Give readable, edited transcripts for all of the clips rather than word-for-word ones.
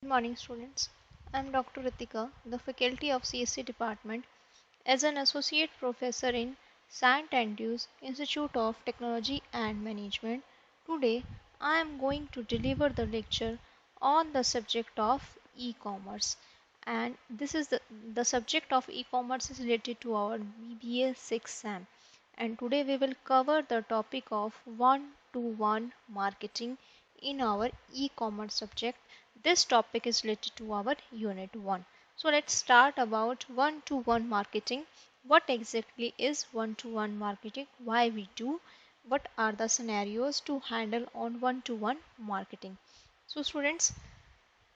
morning, students. I am Dr. Ritika, the faculty of CSC department. As an associate professor in St. Andrews Institute of Technology and Management, today I am going to deliver the lecture on the subject of e-commerce. And this is the subject of e-commerce is related to our BBA 6 SAM. And today we will cover the topic of one-to-one marketing in our e-commerce subject. This topic is related to our unit 1. So let's start about one-to-one marketing. What exactly is one-to-one marketing? Why we do? What are the scenarios to handle on one-to-one marketing? So students,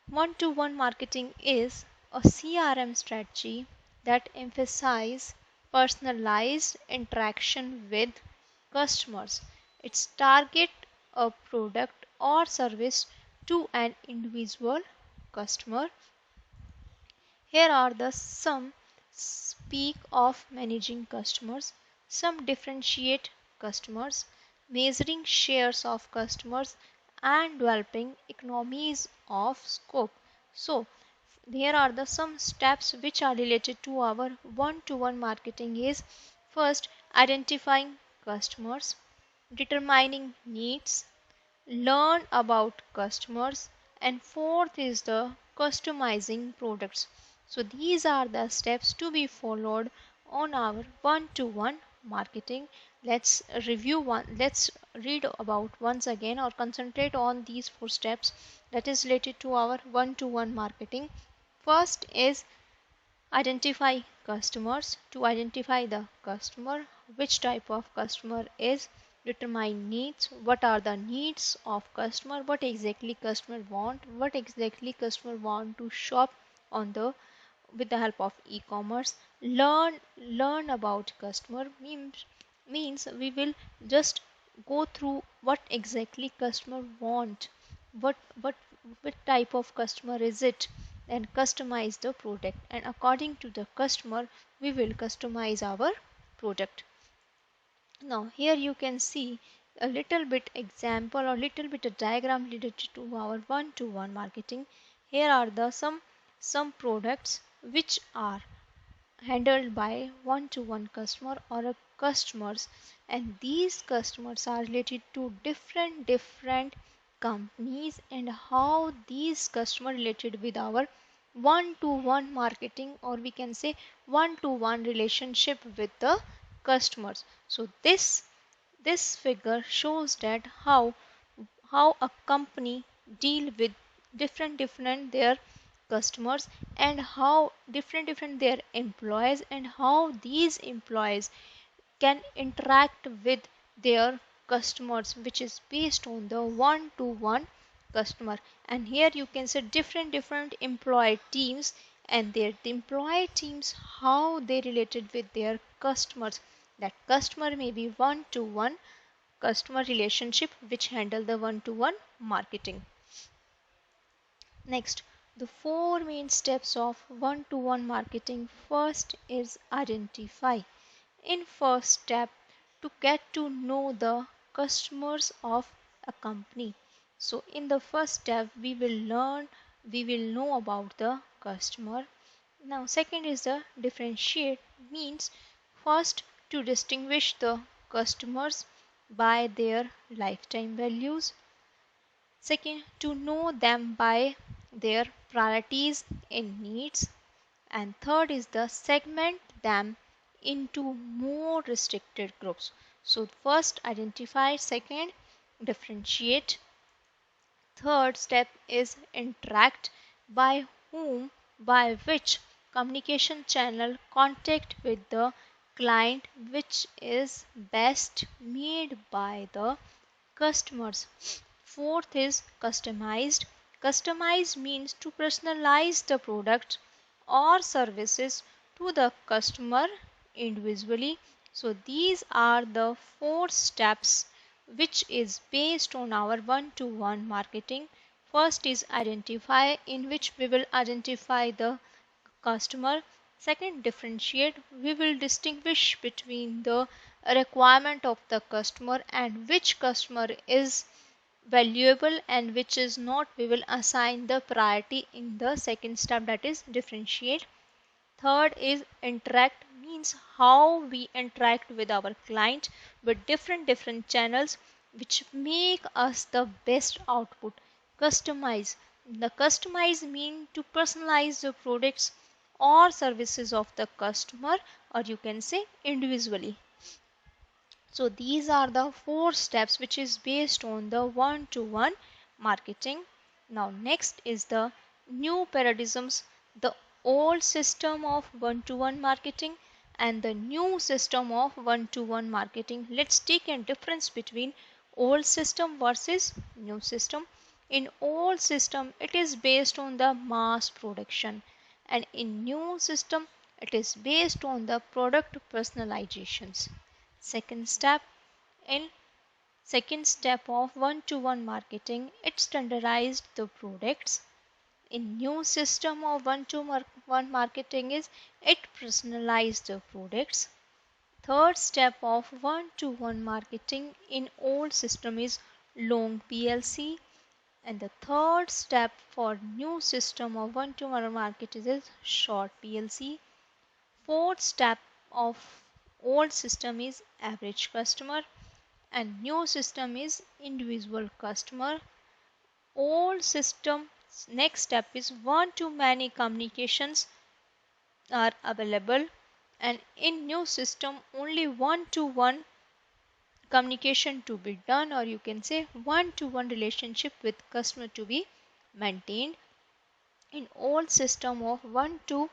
one-to-one marketing is a CRM strategy that emphasizes personalized interaction with customers. It's target a product or service to an individual customer. Here are the some speak of managing customers, some differentiate customers, measuring shares of customers and developing economies of scope. So here are the some steps which are related to our one-to-one marketing is first identifying customers, determining needs, learn about customers, and fourth is the customizing products. So these are the steps to be followed on our one-to-one marketing. Let's read about once again or concentrate on these four steps that is related to our one-to-one marketing. First is identify customers. To identify the customer, which type of customer is, determine needs, what are the needs of customer, what exactly customer want, what exactly customer want to shop on the with the help of e-commerce. Learn about customer means we will just go through what exactly customer want, what what what type of customer is it, and customize the product, and according to the customer we will customize our product. Now here you can see a little bit example or little bit a diagram related to our one-to-one marketing. Here are the some products which are handled by one-to-one customer or a customers, and these customers are related to different companies, and how these customer related with our one-to-one marketing, or we can say one-to-one relationship with the customers. So this figure shows that how a company deal with different their customers, and how different their employees, and how these employees can interact with their customers, which is based on the one to one customer. And here you can see different employee teams, and their employee teams how they related with their customers. That customer may be one to one customer relationship which handle the one to one marketing. Next, the four main steps of one-to-one marketing. First is identify. In first step, to get to know the customers of a company. So in the first step, we will know about the customer. Now second is the differentiate, means first to distinguish the customers by their lifetime values. Second, to know them by their priorities and needs. And third is the segment them into more restricted groups. So first identify, second differentiate, third step is interact, by whom, by which communication channel, contact with the client which is best made by the customers. Fourth is customized. Customized means to personalize the product or services to the customer individually. So these are the four steps which is based on our one-to-one marketing. First is identify, in which we will identify the customer. Second, differentiate, we will distinguish between the requirement of the customer and which customer is valuable and which is not, we will assign the priority in the second step, that is differentiate. Third is interact, means how we interact with our client with different channels which make us the best output. Customize, the customize mean to personalize the products or services of the customer, or you can say individually. So these are the four steps which is based on the one-to-one marketing. Now next is the new paradigms, the old system of one-to-one marketing and the new system of one-to-one marketing. Let's take a difference between old system versus new system. In old system it is based on the mass production, and in new system it is based on the product personalizations. Second step, in second step of one-to-one marketing, it standardized the products. In new system of one-to-one marketing is it personalized the products. Third step of one-to-one marketing in old system is long PLC, and the third step for new system of one-to-one marketing is short PLC. Fourth step of old system is average customer, and new system is individual customer. Old system next step is one to many communications are available, and in new system only one to one communication to be done, or you can say one to one relationship with customer to be maintained. In old system of one to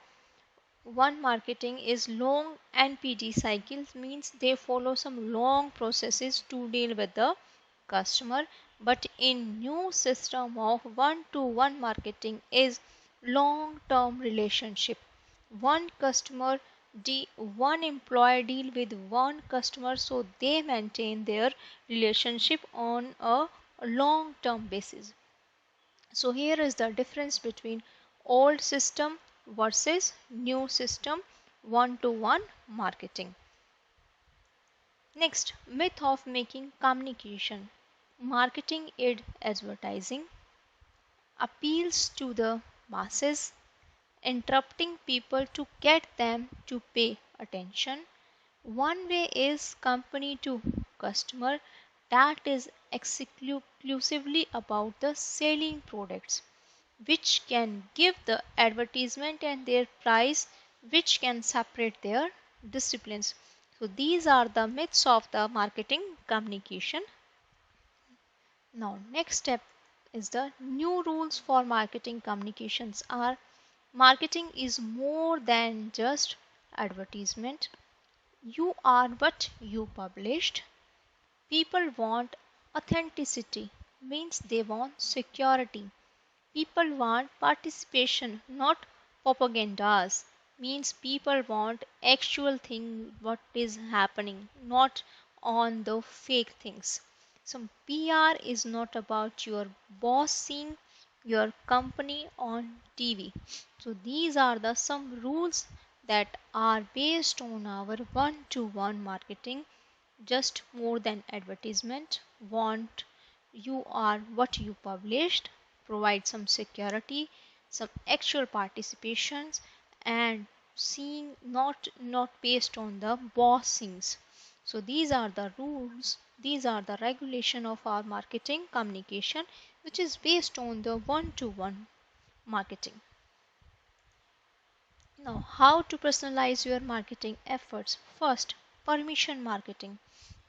one marketing is long NPD cycles, means they follow some long processes to deal with the customer. But in new system of one to one marketing is long term relationship. One customer, one employee deal with one customer, so they maintain their relationship on a long term basis. So here is the difference between old system versus new system one-to-one marketing. Next, myth of making communication. Marketing aid advertising appeals to the masses, interrupting people to get them to pay attention. One way is company to customer, that is exclusively about the selling products, which can give the advertisement and their price, which can separate their disciplines. So these are the myths of the marketing communication. Now next step is the new rules for marketing communications are: marketing is more than just advertisement. You are what you published. People want authenticity, means they want security. People want participation, not propagandas. Means people want actual thing what is happening, not on the fake things. So PR is not about your boss seeing your company on TV. So these are the some rules that are based on our one-to-one marketing. Just more than advertisement, want you are what you published, provide some security, some actual participations, and seeing not based on the bossings. So these are the rules, these are the regulation of our marketing communication, which is based on the one-to-one marketing. Now, how to personalize your marketing efforts? First, permission marketing.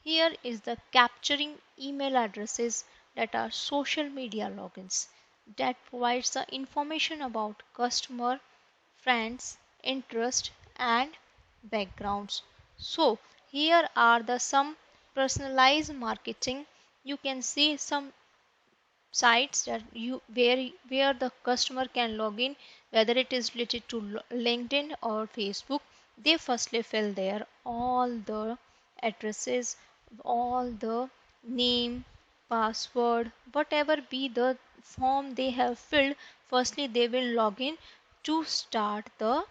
Here is the capturing email addresses that are social media logins, that provides the information about customer, friends, interest and backgrounds. So here are the some personalized marketing. You can see some sites that you where the customer can log in, whether it is related to LinkedIn or Facebook. They firstly fill there all the addresses, all the name, password, whatever be the form they have filled. Firstly they will log in to start the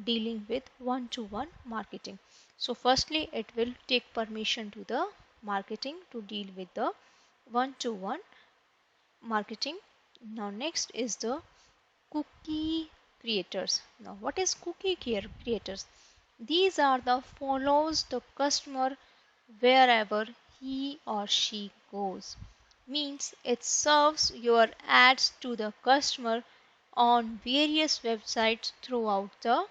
dealing with one to one marketing. So firstly it will take permission to the marketing to deal with the one-to-one marketing. Now next is the cookie creators. Now what is creators? These are the follows the customer wherever he or she goes. Means it serves your ads to the customer on various websites throughout the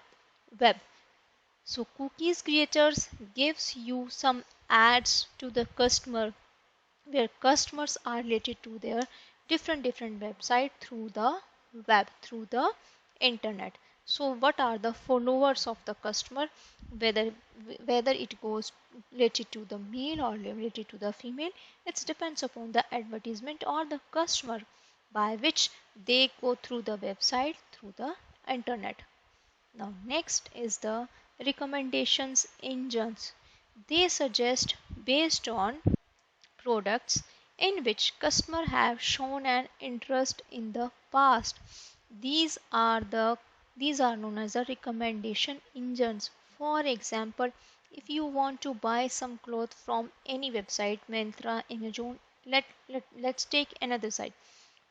web. So cookies creators gives you some ads to the customer where customers are related to their different website through the web, through the internet. So what are the followers of the customer, whether whether it goes related to the male or related to the female, it depends upon the advertisement or the customer by which they go through the website through the internet. Now next is the recommendations engines. They suggest based on products in which customers have shown an interest in the past. These are the these are known as the recommendation engines. For example, if you want to buy some clothes from any website, Myntra, Amazon, let's take another site.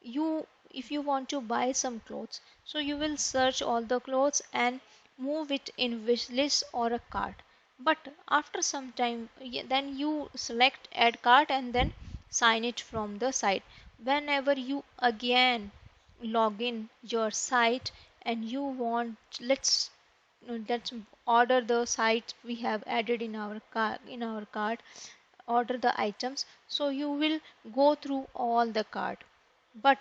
You if you want to buy some clothes, so you will search all the clothes and move it in wish list or a cart. But after some time, then you select add cart and then sign it from the site. Whenever you again log in your site and you want, let's order the site we have added in our cart, order the items, so you will go through all the cart. But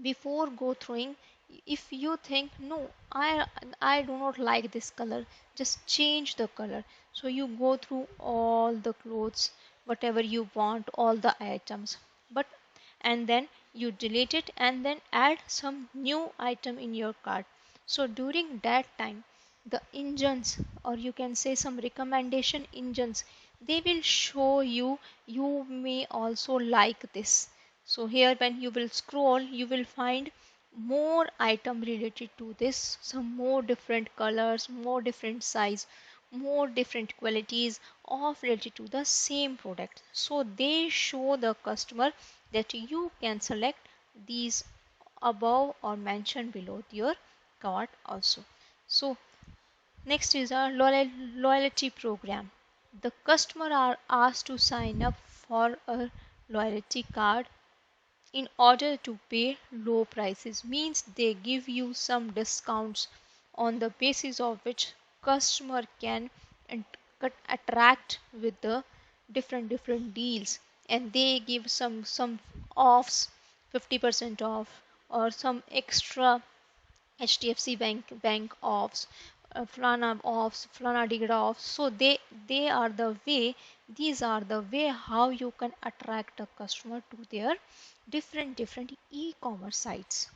before go throwing, if you think no, I do not like this color, just change the color. So you go through all the clothes, whatever you want, all the items, but and then you delete it and then add some new item in your cart. So during that time, the engines, or you can say some recommendation engines, they will show you you may also like this. So here when you will scroll, you will find more item related to this, some more different colors, more different size, more different qualities of related to the same product. So they show the customer that you can select these above or mentioned below your cart also. So next is our loyalty program. The customer are asked to sign up for a loyalty card in order to pay low prices. Means they give you some discounts on the basis of which customer can attract with the different deals, and they give some offs, 50% off or some extra HDFC bank offs, Flana offs, Flana Digra offs. So they are the way, these are the way how you can attract a customer to their different e-commerce sites.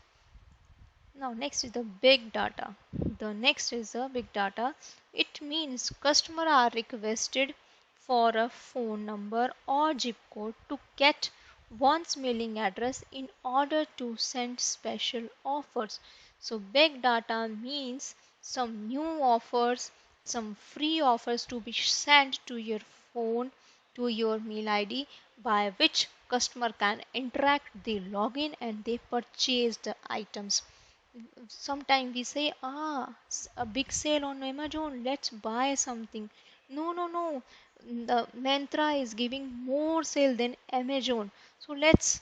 Now next is the big data. The next is the big data. It means customer are requested for a phone number or zip code to get one's mailing address in order to send special offers. So big data means some new offers, some free offers to be sent to your phone, to your mail ID, by which customer can interact, they log in and they purchase the items. Sometimes we say, a big sale on Amazon, let's buy something. No, the Mantra is giving more sale than Amazon, so let's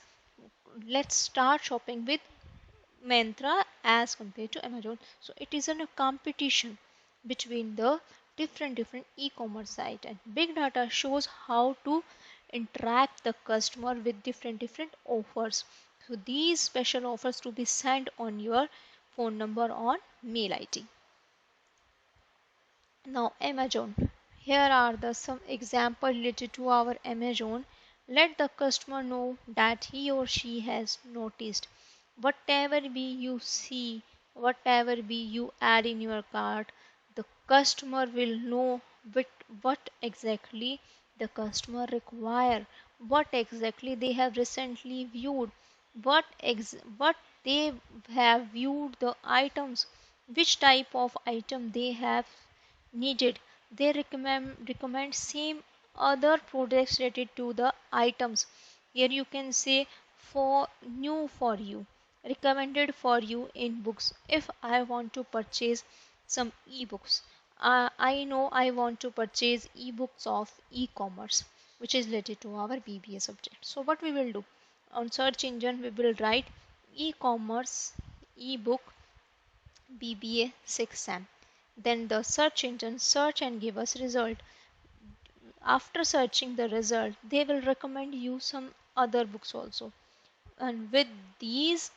start shopping with Mantra as compared to Amazon. So it is a competition between the different e-commerce site, and big data shows how to interact the customer with different offers. So these special offers to be sent on your phone number on mail ID. Now Amazon. Here are the some example related to our Amazon. Let the customer know that he or she has noticed whatever be you see, whatever be you add in your cart, the customer will know what exactly the customer require, what exactly they have recently viewed, what they have viewed the items, which type of item they have needed. They recommend same other products related to the items. Here you can say for new for you, recommended for you in books. If I want to purchase some ebooks, I know I want to purchase ebooks of e-commerce, which is related to our BBA subject. So what we will do, on search engine we will write e-commerce ebook BBA 6M. Then the search engine search and give us result. After searching the result, they will recommend you some other books also. And with these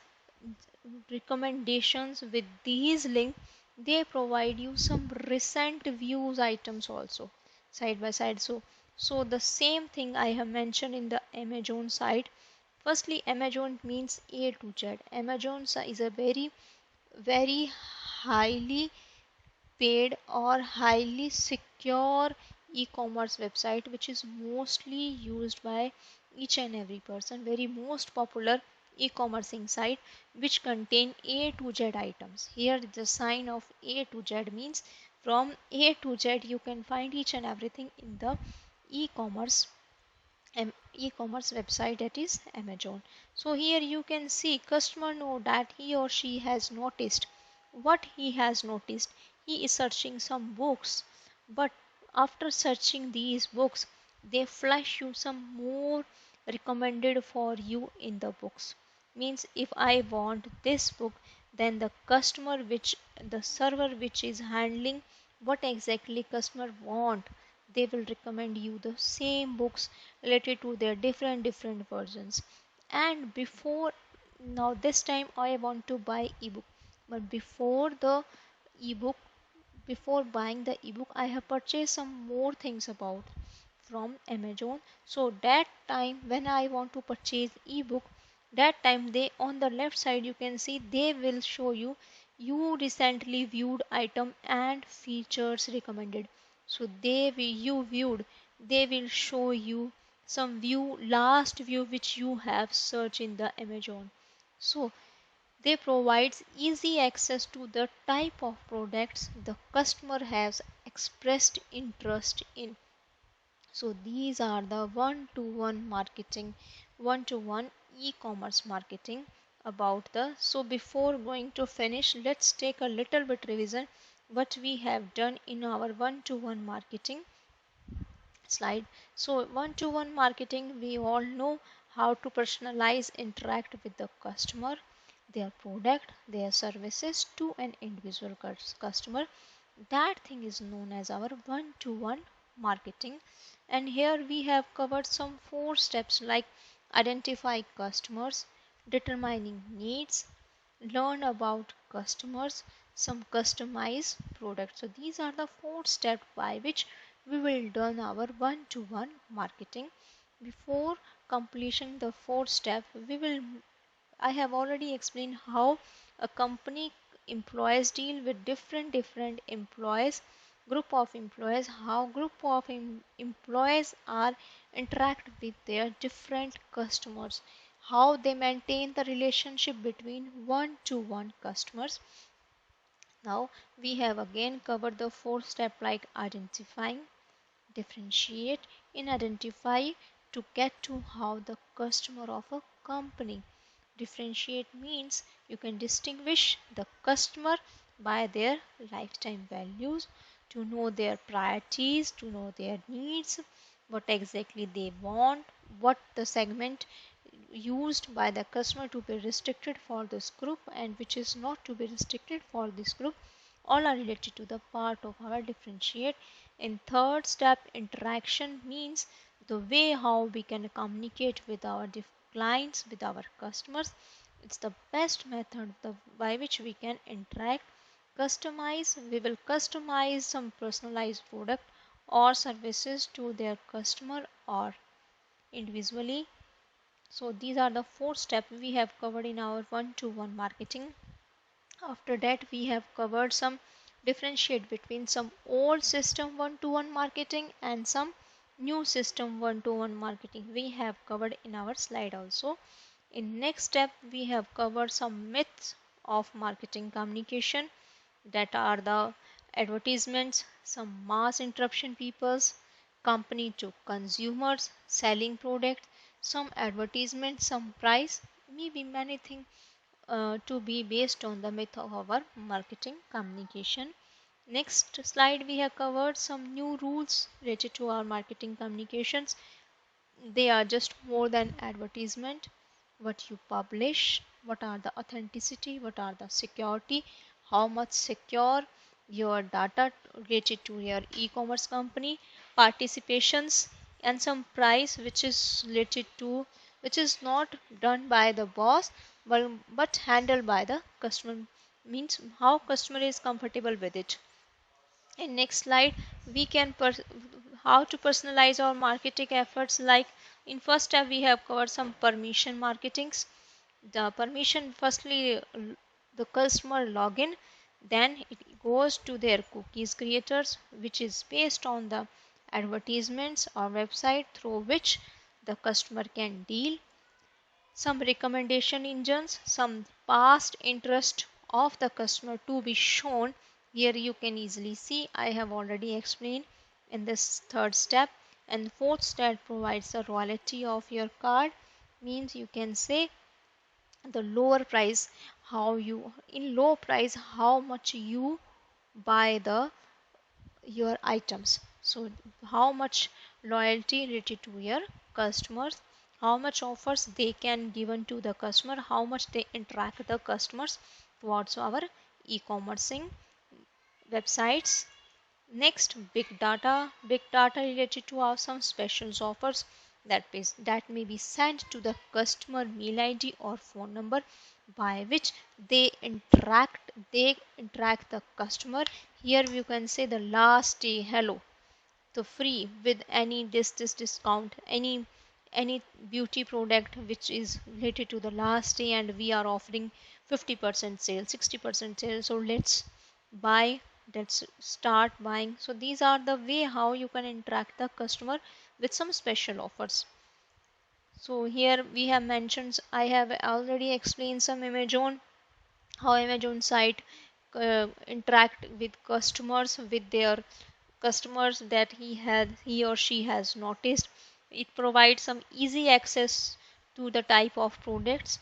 recommendations, with these links, they provide you some recent views items also side by side. So the same thing I have mentioned in the Amazon side. Firstly, Amazon means A to Z. Amazon is a very highly paid or highly secure e-commerce website which is mostly used by each and every person, very most popular e-commerce site which contain A to Z items. Here the sign of A to Z means from A to Z you can find each and everything in the e-commerce e-commerce website, that is Amazon. So here you can see customer know that he or she has noticed. What he has noticed, he is searching some books, but after searching these books they flash you some more recommended for you in the books. Means if I want this book, then the customer which the server which is handling what exactly customer want, they will recommend you the same books related to their different versions. And before, now this time I want to buy ebook, but ebook before buying the ebook I have purchased some more things about from Amazon. So that time when I want to purchase ebook, that time they on the left side you can see they will show you you recently viewed item and features recommended. So you viewed, they will show you some view last view which you have searched in the Amazon. So they provides easy access to the type of products the customer has expressed interest in. So these are the one-to-one marketing, one-to-one e-commerce marketing about the. So before going to finish, let's take a little bit revision what we have done in our one-to-one marketing slide. So one-to-one marketing, we all know how to personalize, interact with the customer, their product, their services to an individual customer. That thing is known as our one-to-one marketing. And here we have covered some 4 steps like identify customers, determining needs, learn about customers, some customized products. So these are the 4 steps by which we will done our one-to-one marketing. Before completion the 4 step, I have already explained how a company employees deal with different employees, group of employees, how group of employees are interact with their different customers, how they maintain the relationship between one-to-one customers. Now we have again covered the 4 step like identifying, differentiate. In identify, to get to how the customer of a company. Differentiate means you can distinguish the customer by their lifetime values, to know their priorities, to know their needs, what exactly they want, what the segment used by the customer to be restricted for this group and which is not to be restricted for this group, all are related to the part of our differentiate. In third step, interaction means the way how we can communicate with our clients, with our customers. It's the best method by which we can interact. Customize, we will customize some personalized product or services to their customer or individually. So these are the 4 steps we have covered in our one-to-one marketing. After that we have covered some differentiate between some old system one-to-one marketing and some new system one-to-one marketing. We have covered in our slide also. In next step we have covered some myths of marketing communication, that are the advertisements, some mass interruption peoples, company to consumers, selling products, some advertisement, some price, maybe many things to be based on the myth of our marketing communication. Next slide, we have covered some new rules related to our marketing communications. They are just more than advertisement. What you publish, what are the authenticity, what are the security, how much secure your data related to your e-commerce company, participations, and some price which is related to, which is not done by the boss but handled by the customer, means how customer is comfortable with it. In next slide, we can how to personalize our marketing efforts. Like in first step, we have covered some permission marketings. The permission, firstly the customer login, then it goes to their cookies creators, which is based on the advertisements or website through which the customer can deal. Some recommendation engines, some past interest of the customer to be shown. Here you can easily see, I have already explained in this third step. And fourth step provides the royalty of your card, means you can say the lower price, how you in low price how much you buy the your items. So how much loyalty related to your customers, how much offers they can given to the customer, how much they interact with the customers towards our e-commercing websites. Next, big data related to our some special offers that may be sent to the customer mail id or phone number, by which they interact the customer. Here you can say the last day hello, the free with any this discount, any beauty product which is related to the last day, and we are offering 50% sale, 60% sale, so buy let's start buying. So these are the way how you can interact the customer with some special offers. So here we have mentioned, I have already explained some Amazon, how Amazon site interact with customers, with their customers that he or she has noticed. It provides some easy access to the type of products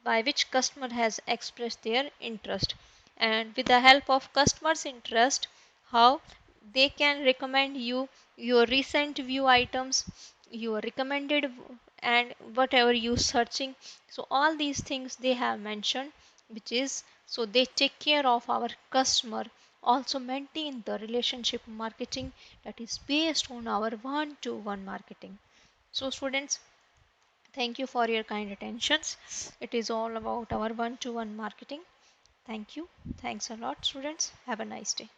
by which customer has expressed their interest, and with the help of customers interest, how they can recommend you your recent view items, your recommended, and whatever you searching. So all these things they have mentioned, which is so they take care of our customer, also maintain the relationship marketing that is based on our one to one marketing. So students, thank you for your kind attentions. It is all about our one to one marketing. Thank you. Thanks a lot, students. Have a nice day.